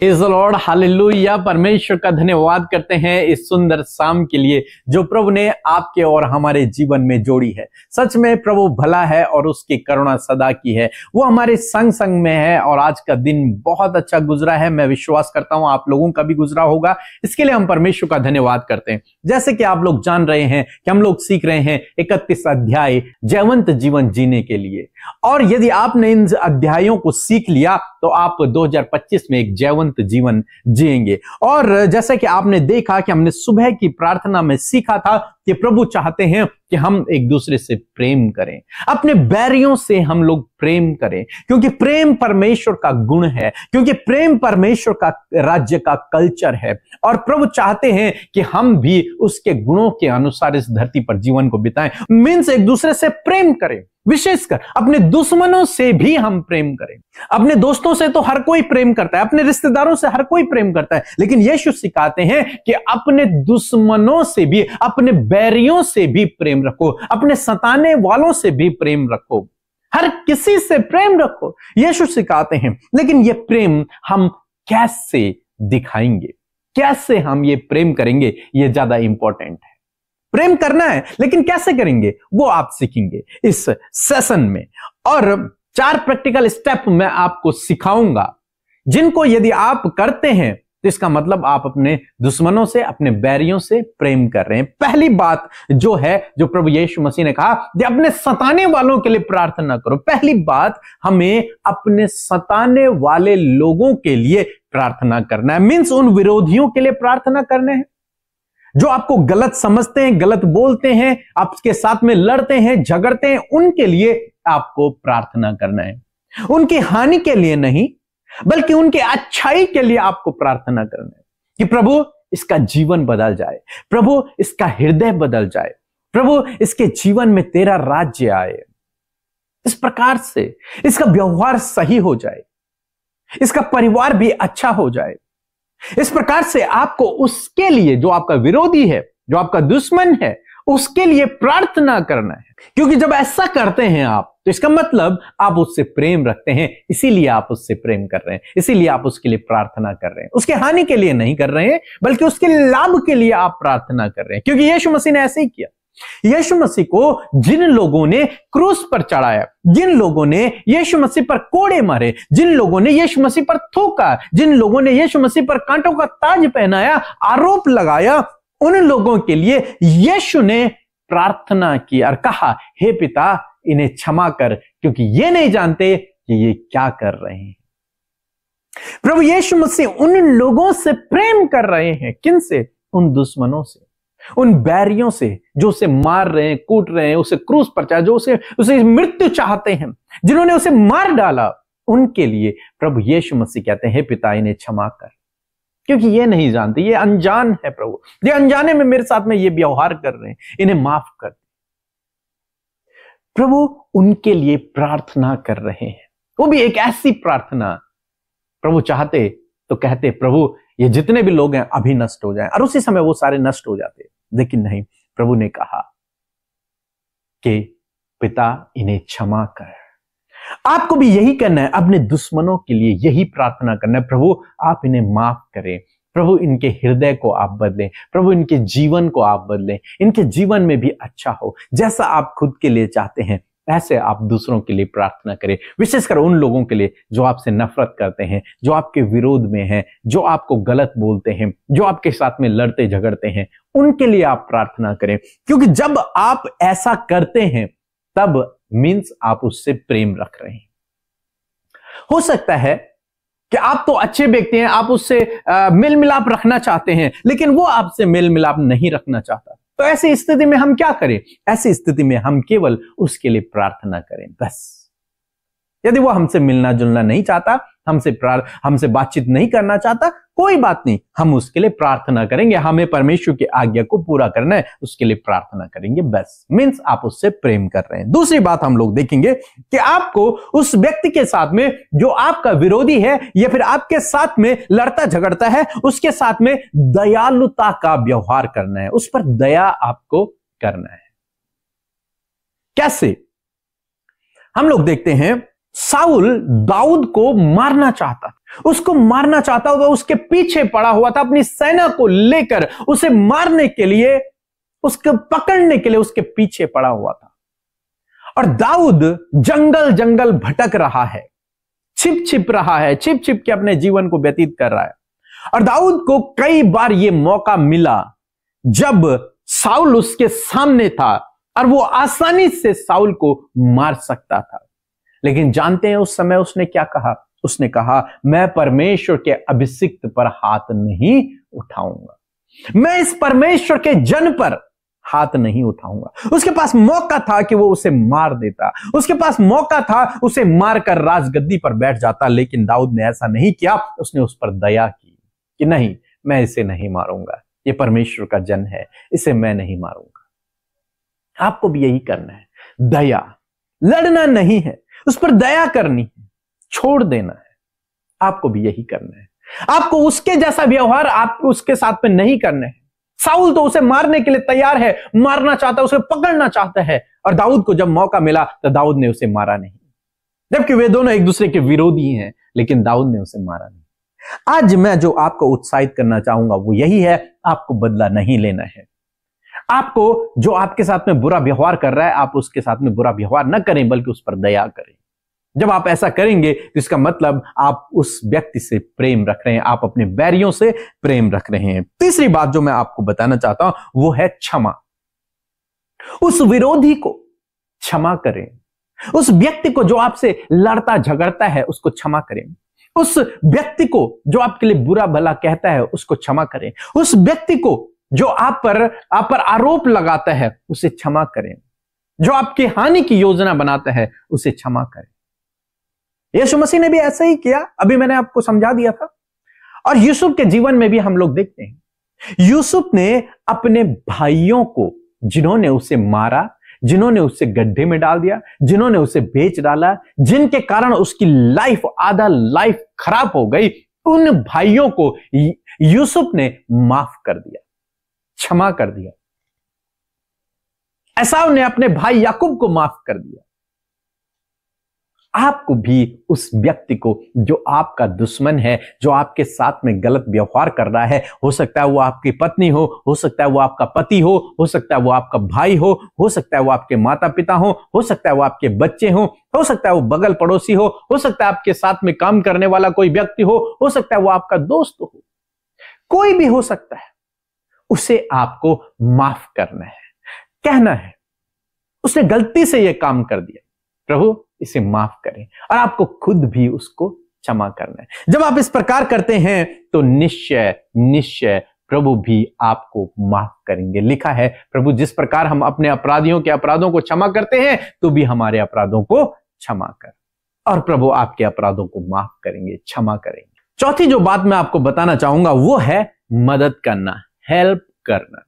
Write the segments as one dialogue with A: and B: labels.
A: Praise the Lord, hallelujah. परमेश्वर का धन्यवाद करते हैं इस सुंदर शाम के लिए जो प्रभु ने आपके और हमारे जीवन में जोड़ी है। सच में प्रभु भला है और उसकी करुणा सदा की है। वो हमारे संग संग में है और आज का दिन बहुत अच्छा गुजरा है। मैं विश्वास करता हूं आप लोगों का भी गुजरा होगा। इसके लिए हम परमेश्वर का धन्यवाद करते हैं। जैसे कि आप लोग जान रहे हैं कि हम लोग सीख रहे हैं 31 अध्याय जयवंत जीवन जीने के लिए, और यदि आपने इन अध्यायों को सीख लिया तो आप 2025 में एक जयवंत जीवन जिएंगे। और जैसा कि आपने देखा कि हमने सुबह की प्रार्थना में सीखा था कि प्रभु चाहते हैं कि हम एक दूसरे से प्रेम करें, अपने बैरियों से हम लोग प्रेम करें, क्योंकि प्रेम परमेश्वर का गुण है, क्योंकि प्रेम परमेश्वर का राज्य का कल्चर है। और प्रभु चाहते हैं कि हम भी उसके गुणों के अनुसार इस धरती पर जीवन को बिताएं। मीन्स एक दूसरे से प्रेम करें, विशेषकर अपने दुश्मनों से भी हम प्रेम करें। अपने दोस्तों से तो हर कोई प्रेम करता है, अपने रिश्तेदारों से हर कोई प्रेम करता है, लेकिन यीशु सिखाते हैं कि अपने दुश्मनों से भी, अपने बैरियों से भी प्रेम रखो, अपने सताने वालों से भी प्रेम रखो, हर किसी से प्रेम रखो, यीशु सिखाते हैं। लेकिन ये प्रेम हम कैसे दिखाएंगे, कैसे हम ये प्रेम करेंगे, ये ज्यादा इंपॉर्टेंट है। प्रेम करना है लेकिन कैसे करेंगे वो आप सीखेंगे इस सेशन में। और 4 प्रैक्टिकल स्टेप मैं आपको सिखाऊंगा, जिनको यदि आप करते हैं तो इसका मतलब आप अपने दुश्मनों से, अपने बैरियों से प्रेम कर रहे हैं। पहली बात जो है, जो प्रभु यीशु मसीह ने कहा कि अपने सताने वालों के लिए प्रार्थना करो। पहली बात, हमें अपने सताने वाले लोगों के लिए प्रार्थना करना है। मीन्स उन विरोधियों के लिए प्रार्थना करने हैं जो आपको गलत समझते हैं, गलत बोलते हैं, आपके साथ में लड़ते हैं, झगड़ते हैं, उनके लिए आपको प्रार्थना करना है। उनकी हानि के लिए नहीं, बल्कि उनके अच्छाई के लिए आपको प्रार्थना करना है कि प्रभु इसका जीवन बदल जाए, प्रभु इसका हृदय बदल जाए, प्रभु इसके जीवन में तेरा राज्य आए, इस प्रकार से इसका व्यवहार सही हो जाए, इसका परिवार भी अच्छा हो जाए। इस प्रकार से आपको उसके लिए, जो आपका विरोधी है, जो आपका दुश्मन है, उसके लिए प्रार्थना करना है। क्योंकि जब ऐसा करते हैं आप, तो इसका मतलब आप उससे प्रेम रखते हैं, इसीलिए आप उससे प्रेम कर रहे हैं, इसीलिए आप उसके लिए प्रार्थना कर रहे हैं। उसके हानि के लिए नहीं कर रहे हैं, बल्कि उसके लाभ के लिए आप प्रार्थना कर रहे हैं। क्योंकि यीशु मसीह ने ऐसे ही किया। यीशु मसीह को जिन लोगों ने क्रूस पर चढ़ाया, जिन लोगों ने यीशु मसीह पर कोड़े मारे, जिन लोगों ने यीशु मसीह पर थूका, जिन लोगों ने यीशु मसीह पर कांटों का ताज पहनाया, आरोप लगाया, उन लोगों के लिए यीशु ने प्रार्थना की और कहा, हे पिता इन्हें क्षमा कर, क्योंकि ये नहीं जानते कि ये क्या कर रहे हैं। प्रभु यीशु मसीह उन लोगों से प्रेम कर रहे हैं। किन से? उन दुश्मनों से, उन बैरियों से जो उसे मार रहे हैं, कूट रहे हैं, उसे क्रूस पर चढ़ा, जो उसे मृत्यु चाहते हैं, जिन्होंने उसे मार डाला, उनके लिए प्रभु यीशु मसीह कहते हैं, हे पिता इन्हें क्षमा कर, क्योंकि ये नहीं जानते, ये अनजान है प्रभु, ये अनजाने में मेरे साथ में ये व्यवहार कर रहे हैं, इन्हें माफ कर। प्रभु उनके लिए प्रार्थना कर रहे हैं, वो भी एक ऐसी प्रार्थना। प्रभु चाहते तो कहते, प्रभु ये जितने भी लोग हैं अभी नष्ट हो जाएं, और उसी समय वो सारे नष्ट हो जाते, लेकिन नहीं, प्रभु ने कहा कि पिता इन्हें क्षमा कर। आपको भी यही करना है, अपने दुश्मनों के लिए यही प्रार्थना करना है, प्रभु आप इन्हें माफ करें, प्रभु इनके हृदय को आप बदलें, प्रभु इनके जीवन को आप बदलें, इनके जीवन में भी अच्छा हो। जैसा आप खुद के लिए चाहते हैं, ऐसे आप दूसरों के लिए प्रार्थना करें, विशेषकर उन लोगों के लिए जो आपसे नफरत करते हैं, जो आपके विरोध में हैं, जो आपको गलत बोलते हैं, जो आपके साथ में लड़ते झगड़ते हैं, उनके लिए आप प्रार्थना करें। क्योंकि जब आप ऐसा करते हैं, तब मीन्स आप उससे प्रेम रख रहे हैं। हो सकता है कि आप तो अच्छे व्यक्ति हैं, आप उससे मेल मिलाप रखना चाहते हैं, लेकिन वो आपसे मेल मिलाप नहीं रखना चाहता। तो ऐसी स्थिति में हम क्या करें? ऐसी स्थिति में हम केवल उसके लिए प्रार्थना करें, बस। यदि वो हमसे मिलना जुलना नहीं चाहता, हमसे बातचीत नहीं करना चाहता, कोई बात नहीं, हम उसके लिए प्रार्थना करेंगे। हमें परमेश्वर की आज्ञा को पूरा करना है, उसके लिए प्रार्थना करेंगे, बस। मीन्स आप उससे प्रेम कर रहे हैं। दूसरी बात हम लोग देखेंगे कि आपको उस व्यक्ति के साथ में जो आपका विरोधी है या फिर आपके साथ में लड़ता झगड़ता है, उसके साथ में दयालुता का व्यवहार करना है, उस पर दया आपको करना है। कैसे? हम लोग देखते हैं, साउल दाऊद को मारना चाहता, उसको मारना चाहता हुआ उसके पीछे पड़ा हुआ था, अपनी सेना को लेकर उसे मारने के लिए, उसको पकड़ने के लिए उसके पीछे पड़ा हुआ था। और दाऊद जंगल जंगल भटक रहा है, छिप छिप रहा है, छिप छिप के अपने जीवन को व्यतीत कर रहा है। और दाऊद को कई बार यह मौका मिला जब साउल उसके सामने था और वो आसानी से साउल को मार सकता था। लेकिन जानते हैं उस समय उसने क्या कहा? उसने कहा, मैं परमेश्वर के अभिषिक्त पर हाथ नहीं उठाऊंगा, मैं इस परमेश्वर के जन पर हाथ नहीं उठाऊंगा। उसके पास मौका था कि वो उसे मार देता, उसके पास मौका था उसे मारकर राजगद्दी पर बैठ जाता, लेकिन दाऊद ने ऐसा नहीं किया। उसने उस पर दया की कि नहीं, मैं इसे नहीं मारूंगा, ये परमेश्वर का जन है, इसे मैं नहीं मारूंगा। आपको भी यही करना है, दया, लड़ना नहीं है, उस पर दया करनी है, छोड़ देना है। आपको भी यही करना है। आपको उसके जैसा व्यवहार आपको उसके साथ में नहीं करना है। साउल तो उसे मारने के लिए तैयार है, मारना चाहता है, उसे पकड़ना चाहता है, और दाऊद को जब मौका मिला तो दाऊद ने उसे मारा नहीं, जबकि वे दोनों एक दूसरे के विरोधी हैं, लेकिन दाऊद ने उसे मारा नहीं। आज मैं जो आपको उत्साहित करना चाहूंगा वो यही है, आपको बदला नहीं लेना है। आपको जो आपके साथ में बुरा व्यवहार कर रहा है, आप उसके साथ में बुरा व्यवहार न करें, बल्कि उस पर दया करें। जब आप ऐसा करेंगे तो इसका मतलब आप उस व्यक्ति से प्रेम रख रहे हैं, आप अपने बैरियों से प्रेम रख रहे हैं। तीसरी बात जो मैं आपको बताना चाहता हूं वो है क्षमा। उस विरोधी को क्षमा करें, उस व्यक्ति को जो आपसे लड़ता झगड़ता है उसको क्षमा करें, उस व्यक्ति को जो आपके लिए बुरा भला कहता है उसको क्षमा करें, उस व्यक्ति को जो आप पर आरोप लगाता है उसे क्षमा करें, जो आपकी हानि की योजना बनाता है उसे क्षमा करें। यीशु मसीह ने भी ऐसा ही किया, अभी मैंने आपको समझा दिया था। और यूसुफ के जीवन में भी हम लोग देखते हैं, यूसुफ ने अपने भाइयों को, जिन्होंने उसे मारा, जिन्होंने उसे गड्ढे में डाल दिया, जिन्होंने उसे बेच डाला, जिनके कारण उसकी लाइफ, आधा लाइफ खराब हो गई, उन भाइयों को यूसुफ ने माफ कर दिया, क्षमा कर दिया। एसाव ने अपने भाई याकूब को माफ कर दिया। आपको भी उस व्यक्ति को जो आपका दुश्मन है, जो आपके साथ में गलत व्यवहार कर रहा है, हो सकता है वो आपकी पत्नी हो सकता है वो आपका पति हो सकता है वो आपका भाई हो सकता है वो आपके माता पिता हो सकता है वो आपके बच्चे हो सकता है वो बगल पड़ोसी हो सकता है आपके साथ में काम करने वाला कोई व्यक्ति हो सकता है वो आपका दोस्त हो, कोई भी हो सकता है। उसे आपको माफ करना है, कहना है उसने गलती से यह काम कर दिया, प्रभु इसे माफ करें, और आपको खुद भी उसको क्षमा करना है। जब आप इस प्रकार करते हैं तो निश्चय निश्चय प्रभु भी आपको माफ करेंगे। लिखा है, प्रभु जिस प्रकार हम अपने अपराधियों के अपराधों को क्षमा करते हैं तो भी हमारे अपराधों को क्षमा कर, और प्रभु आपके अपराधों को माफ करेंगे, क्षमा करेंगे। चौथी जो बात मैं आपको बताना चाहूंगा वो है मदद करना, हेल्प करना।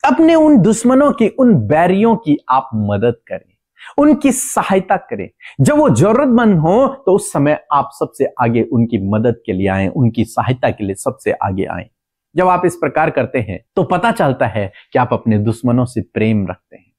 A: अपने उन दुश्मनों की, उन बैरियों की आप मदद करें, उनकी सहायता करें। जब वो जरूरतमंद हो तो उस समय आप सबसे आगे उनकी मदद के लिए आए, उनकी सहायता के लिए सबसे आगे आए। जब आप इस प्रकार करते हैं तो पता चलता है कि आप अपने दुश्मनों से प्रेम रखते हैं।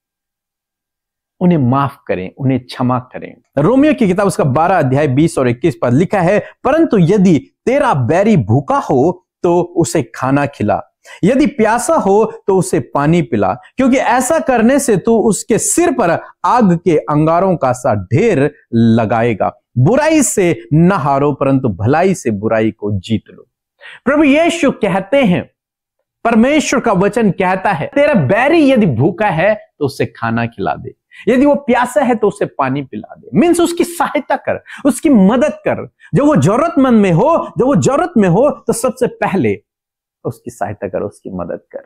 A: उन्हें माफ करें, उन्हें क्षमा करें। रोमियो की किताब उसका 12 अध्याय 20 और 21 पद लिखा है, परंतु यदि तेरा बैरी भूखा हो तो उसे खाना खिला, यदि प्यासा हो तो उसे पानी पिला, क्योंकि ऐसा करने से तू उसके सिर पर आग के अंगारों का सा ढेर लगाएगा। बुराई से न हारो, परंतु भलाई से बुराई को जीत लो। प्रभु यीशु कहते हैं, परमेश्वर का वचन कहता है, तेरा बैरी यदि भूखा है तो उसे खाना खिला दे, यदि वो प्यासा है तो उसे पानी पिला दे। मीन्स उसकी सहायता कर, उसकी मदद कर। जब वो जरूरतमंद में हो, जब वो जरूरत में हो तो सबसे पहले उसकी सहायता कर, उसकी मदद कर।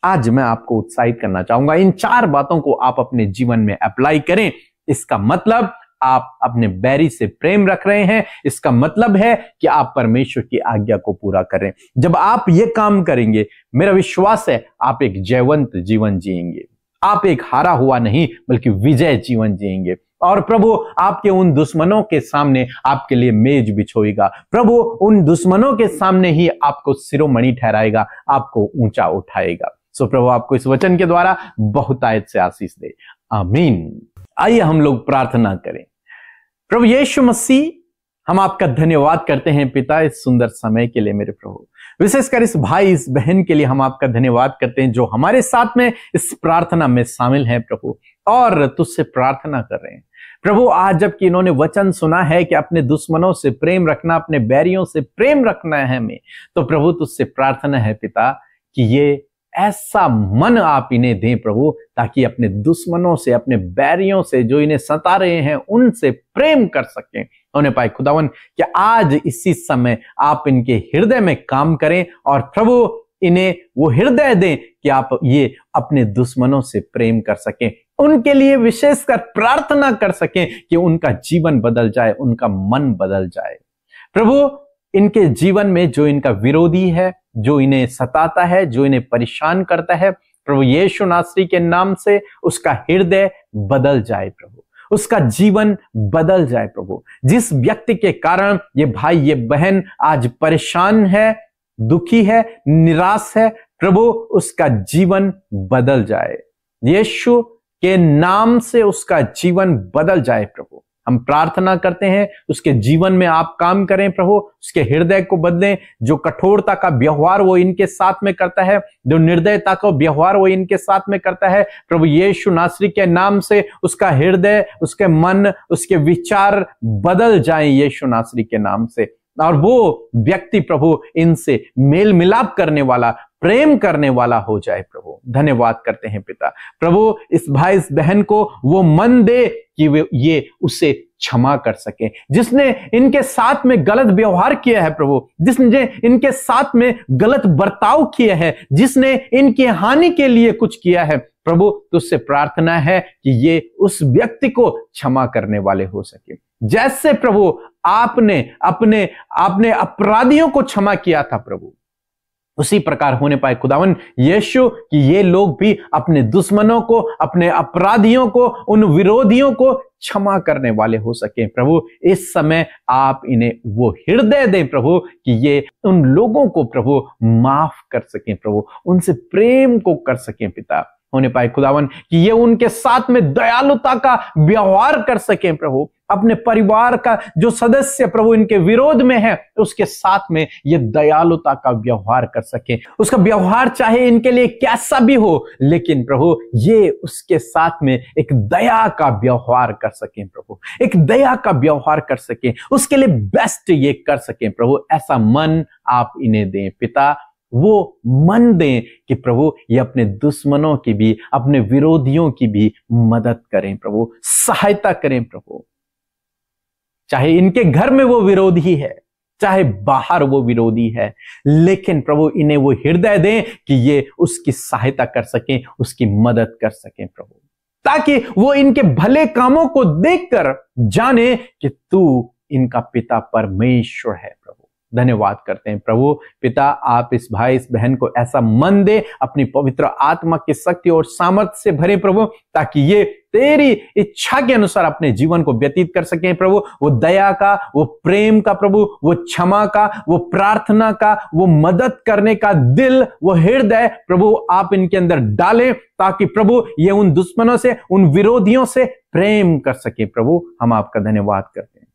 A: आज मैं आपको उत्साहित करना चाहूंगा, इन 4 बातों को आप अपने जीवन में अप्लाई करें। इसका मतलब आप अपने बैरी से प्रेम रख रहे हैं, इसका मतलब है कि आप परमेश्वर की आज्ञा को पूरा करें। जब आप ये काम करेंगे, मेरा विश्वास है आप एक जयवंत जीवन जिएंगे, आप एक हारा हुआ नहीं बल्कि विजय जीवन जिएंगे। और प्रभु आपके उन दुश्मनों के सामने आपके लिए मेज बिछोएगा, प्रभु उन दुश्मनों के सामने ही आपको शिरोमणि ठहराएगा, आपको ऊंचा उठाएगा। सो प्रभु आपको इस वचन के द्वारा बहुतायत से आशीष दे, आमीन। आइए हम लोग प्रार्थना करें। प्रभु यीशु मसीह, हम आपका धन्यवाद करते हैं पिता इस सुंदर समय के लिए मेरे प्रभु। विशेषकर इस भाई इस बहन के लिए हम आपका धन्यवाद करते हैं जो हमारे साथ में इस प्रार्थना में शामिल हैं प्रभु, और तुझसे प्रार्थना कर रहे हैं प्रभु। आज जबकि इन्होंने वचन सुना है कि अपने दुश्मनों से प्रेम रखना, अपने बैरियों से प्रेम रखना है हमें, तो प्रभु तुझसे प्रार्थना है पिता कि ये ऐसा मन आप इन्हें दें प्रभु, ताकि अपने दुश्मनों से, अपने बैरियों से जो इन्हें सता रहे हैं उनसे प्रेम कर सकें उन्हें पाए खुदावन। कि आज इसी समय आप इनके हृदय में काम करें और प्रभु इन्हें वो हृदय दें कि आप ये अपने दुश्मनों से प्रेम कर सकें, उनके लिए विशेषकर प्रार्थना कर सकें कि उनका जीवन बदल जाए, उनका मन बदल जाए। प्रभु इनके जीवन में जो इनका विरोधी है, जो इन्हें सताता है, जो इन्हें परेशान करता है, प्रभु यीशु नासरी के नाम से उसका हृदय बदल जाए प्रभु, उसका जीवन बदल जाए प्रभु। जिस व्यक्ति के कारण ये भाई ये बहन आज परेशान है, दुखी है, निराश है, प्रभु उसका जीवन बदल जाए, यीशु के नाम से उसका जीवन बदल जाए प्रभु। हम प्रार्थना करते हैं उसके जीवन में आप काम करें प्रभु, उसके हृदय को बदलें। जो कठोरता का व्यवहार वो इनके साथ में करता है, जो निर्दयता का व्यवहार वो इनके साथ में करता है, प्रभु यीशु नासरी के नाम से उसका हृदय, उसके मन, उसके विचार बदल जाएं यीशु नासरी के नाम से, और वो व्यक्ति प्रभु इनसे मेल मिलाप करने वाला, प्रेम करने वाला हो जाए प्रभु। धन्यवाद करते हैं पिता। प्रभु इस भाई इस बहन को वो मन दे कि वे ये उसे क्षमा कर सके, जिसने इनके साथ में गलत व्यवहार किया है प्रभु, जिसने इनके साथ में गलत बर्ताव किया है, जिसने इनकी हानि के लिए कुछ किया है प्रभु, तुझसे प्रार्थना है कि ये उस व्यक्ति को क्षमा करने वाले हो सके। जैसे प्रभु आपने अपने अपराधियों को क्षमा किया था प्रभु, उसी प्रकार होने पाए खुदावन यीशु कि ये लोग भी अपने दुश्मनों को, अपने अपराधियों को, उन विरोधियों को क्षमा करने वाले हो सके प्रभु। इस समय आप इन्हें वो हृदय दें प्रभु कि ये उन लोगों को प्रभु माफ कर सकें प्रभु, उनसे प्रेम को कर सकें पिता। होने पाए खुदावन कि ये उनके साथ में दयालुता का व्यवहार कर सकें प्रभु, अपने परिवार का जो सदस्य प्रभु इनके विरोध में है उसके साथ में ये दयालुता का व्यवहार कर सके। उसका व्यवहार चाहे इनके लिए कैसा भी हो, लेकिन प्रभु ये उसके साथ में एक दया का व्यवहार कर सकें प्रभु, एक दया का व्यवहार कर सकें, उसके लिए बेस्ट ये कर सकें प्रभु। ऐसा मन आप इन्हें दें पिता, वो मन दें कि प्रभु ये अपने दुश्मनों की भी, अपने विरोधियों की भी मदद करें प्रभु, सहायता करें प्रभु। चाहे इनके घर में वो विरोधी है, चाहे बाहर वो विरोधी है, लेकिन प्रभु इन्हें वो हृदय दें कि ये उसकी सहायता कर सकें, उसकी मदद कर सकें प्रभु, ताकि वो इनके भले कामों को देखकर जाने कि तू इनका पिता परमेश्वर है प्रभु। धन्यवाद करते हैं प्रभु पिता, आप इस भाई इस बहन को ऐसा मन दे, अपनी पवित्र आत्मा की शक्ति और सामर्थ्य से भरे प्रभु, ताकि ये तेरी इच्छा के अनुसार अपने जीवन को व्यतीत कर सकें प्रभु। वो दया का, वो प्रेम का प्रभु, वो क्षमा का, वो प्रार्थना का, वो मदद करने का दिल, वो हृदय प्रभु आप इनके अंदर डालें, ताकि प्रभु ये उन दुश्मनों से, उन विरोधियों से प्रेम कर सके प्रभु। हम आपका धन्यवाद करते हैं।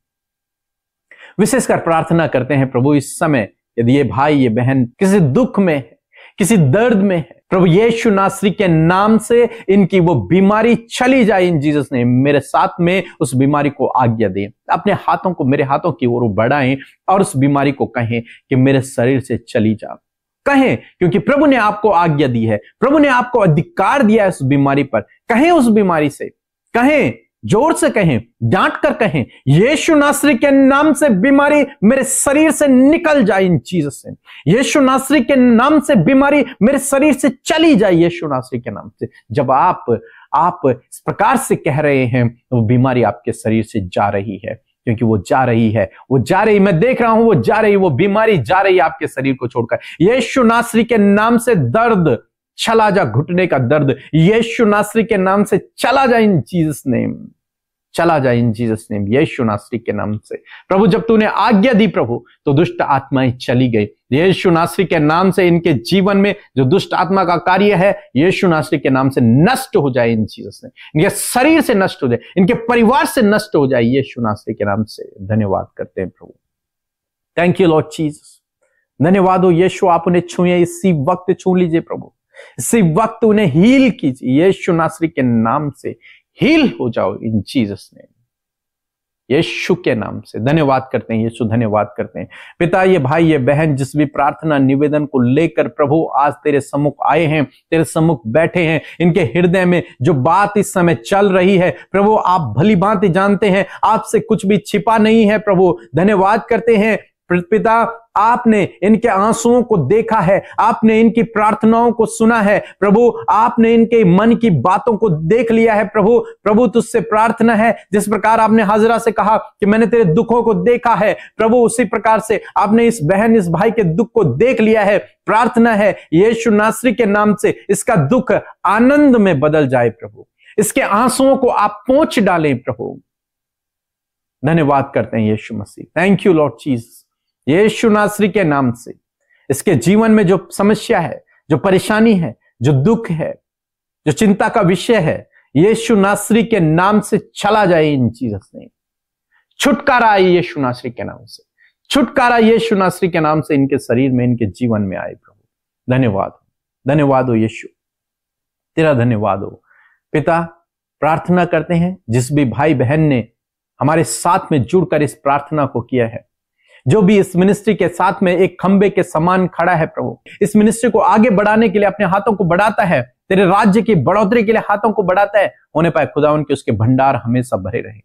A: विशेषकर प्रार्थना करते हैं प्रभु इस समय यदि ये भाई ये बहन किसी दुख में है, किसी दर्द में है, प्रभु यीशु नासरी के नाम से इनकी वो बीमारी चली जाए इन जीसस ने। मेरे साथ में उस बीमारी को आज्ञा दें, अपने हाथों को मेरे हाथों की ओर बढ़ाएं और उस बीमारी को कहें कि मेरे शरीर से चली जा। कहें क्योंकि प्रभु ने आपको आज्ञा दी है, प्रभु ने आपको अधिकार दिया है उस बीमारी पर। कहें उस बीमारी से, कहें, जोर से कहें, डांट कर कहें, यीशु नासरी के नाम से बीमारी मेरे शरीर से निकल जाए इन चीजों से। यीशु नासरी के नाम से बीमारी मेरे शरीर से चली जाए यीशु नासरी के नाम से। जब आप इस प्रकार से कह रहे हैं तो वो बीमारी आपके शरीर से जा रही है, क्योंकि वो जा रही है, वो जा रही, मैं देख रहा हूं वो जा रही, वो बीमारी जा रही है आपके शरीर को छोड़कर। यीशु नासरी के नाम से दर्द चला जा, घुटने का दर्द यीशु नासरी के नाम से चला जा इन जीसस नेम, चला जाए इन जीसस नेम, यीशु नासरी के नाम से। प्रभु जब तूने आज्ञा दी प्रभु, तो दुष्ट आत्माएं चली गई। यीशु नासरी के नाम से इनके जीवन में जो दुष्ट आत्मा का कार्य है, यीशु नासरी के नाम से नष्ट हो जाए इन जीसस नेम। इनके शरीर से नष्ट हो जाए, इनके परिवार से नष्ट हो जाए यीशु नासरी के नाम से। धन्यवाद करते हैं प्रभु। Thank you Lord Jesus. धन्यवाद हो यीशु, आप उन्हें छुए, इसी वक्त छू लीजिए प्रभु, इसी वक्त उन्हें हील कीजिए यीशु नासरी के नाम से। हील हो जाओ इन जीसस नेम, यीशु के नाम से। धन्यवाद करते हैं यीशु, धन्यवाद करते हैं पिता। ये भाई ये बहन जिस भी प्रार्थना निवेदन को लेकर प्रभु आज तेरे सम्मुख आए हैं, तेरे सम्मुख बैठे हैं, इनके हृदय में जो बात इस समय चल रही है प्रभु, आप भली भांति जानते हैं, आपसे कुछ भी छिपा नहीं है प्रभु। धन्यवाद करते हैं पिता, आपने इनके आंसुओं को देखा है, आपने इनकी प्रार्थनाओं को सुना है प्रभु, आपने इनके मन की बातों को देख लिया है प्रभु। प्रभु तुझसे प्रार्थना है, जिस प्रकार आपने हाजरा से कहा कि मैंने तेरे दुखों को देखा है प्रभु, उसी प्रकार से आपने इस बहन इस भाई के दुख को देख लिया है। प्रार्थना है यीशु नासरी के नाम से इसका दुख आनंद में बदल जाए प्रभु, इसके आंसुओं को आप पोंछ डालें प्रभु। धन्यवाद करते हैं यीशु मसीह। थैंक यू लॉर्ड जीसस, यीशु नासरी के नाम से इसके जीवन में जो समस्या है, जो परेशानी है, जो दुख है, जो चिंता का विषय है, यीशु नासरी के नाम से चला जाए इन जीसस नेम। छुटकारा आए यीशु नासरी के नाम से, छुटकारा यीशु नासरी के नाम से इनके शरीर में, इनके जीवन में आए प्रभु। धन्यवाद, धन्यवाद हो यीशु, तेरा धन्यवाद हो पिता। प्रार्थना करते हैं जिस भी भाई बहन ने हमारे साथ में जुड़कर इस प्रार्थना को किया है, जो भी इस मिनिस्ट्री के साथ में एक खंबे के समान खड़ा है प्रभु, इस मिनिस्ट्री को आगे बढ़ाने के लिए अपने हाथों को बढ़ाता है, तेरे राज्य की बढ़ोतरी के लिए हाथों को बढ़ाता है, होने पाए खुदावन के उसके भंडार हमेशा भरे रहे,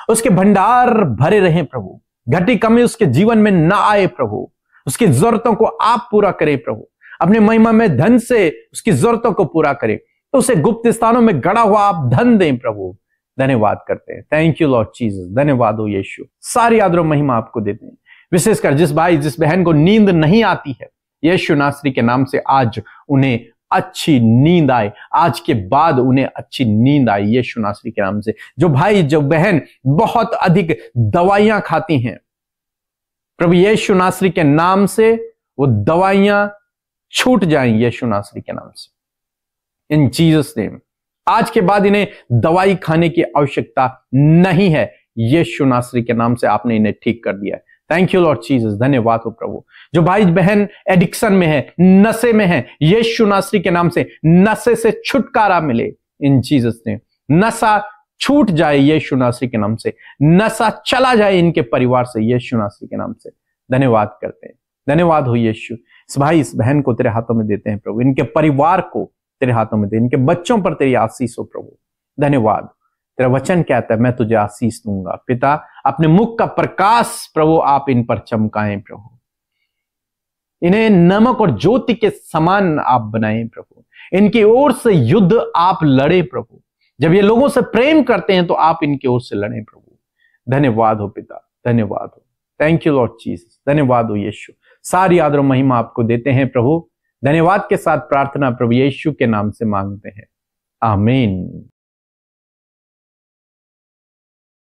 A: उसके भंडार भरे रहे प्रभु। घटी कमी उसके जीवन में ना आए प्रभु, उसकी जरूरतों को आप पूरा करें प्रभु, अपने महिमा में धन से उसकी जरूरतों को पूरा करें, तो उसे गुप्त स्थानों में गड़ा हुआ आप धन दें प्रभु। धन्यवाद करते हैं, थैंक यू लॉर्ड जीसस। धन्यवाद हो यीशु, सारी आदर और महिमा आपको देते हैं। विशेषकर जिस भाई जिस बहन को नींद नहीं आती है, यीशु नासरी के नाम से आज उन्हें अच्छी नींद आए, आज के बाद उन्हें अच्छी नींद आए यीशु नासरी के नाम से। जो भाई जो बहन बहुत अधिक दवाइयां खाती हैं प्रभु, यीशु नासरी के नाम से वो दवाइयां छूट जाएं यीशु नासरी के नाम से, इन जीसस नेम। आज के बाद इन्हें दवाई खाने की आवश्यकता नहीं है, यीशु नासरी के नाम से आपने इन्हें ठीक कर दिया है। थैंक यू लॉर्ड जीसस, धन्यवाद हो प्रभु। जो भाई बहन एडिक्शन में है, नशे में है, यीशु नासरी के नाम से नशे से छुटकारा मिले इन जीसस ने। नशा छूट जाए यीशु नासरी के नाम से, नशा चला जाए इनके परिवार से यीशु नासरी के नाम से। धन्यवाद करते हैं, धन्यवाद हो यीशु। इस भाई इस बहन को तेरे हाथों में देते हैं प्रभु, इनके परिवार को तेरे हाथों में दे, इनके बच्चों पर तेरी आशीष हो प्रभु। धन्यवाद, तेरा वचन कहता है मैं तुझे आशीष दूंगा। पिता अपने मुख का प्रकाश प्रभु आप इन पर चमकाएं प्रभु, इन्हें नमक और ज्योति के समान आप बनाएं प्रभु, इनकी ओर से युद्ध आप लड़े प्रभु। जब ये लोगों से प्रेम करते हैं तो आप इनकी ओर से लड़ें प्रभु। धन्यवाद हो पिता, धन्यवाद हो, थैंक यू लॉर्ड जीसस। धन्यवाद हो यीशु, सारी आदर और महिमा आपको देते हैं प्रभु। धन्यवाद के साथ प्रार्थना प्रभु यीशु के नाम से मांगते हैं, आमीन।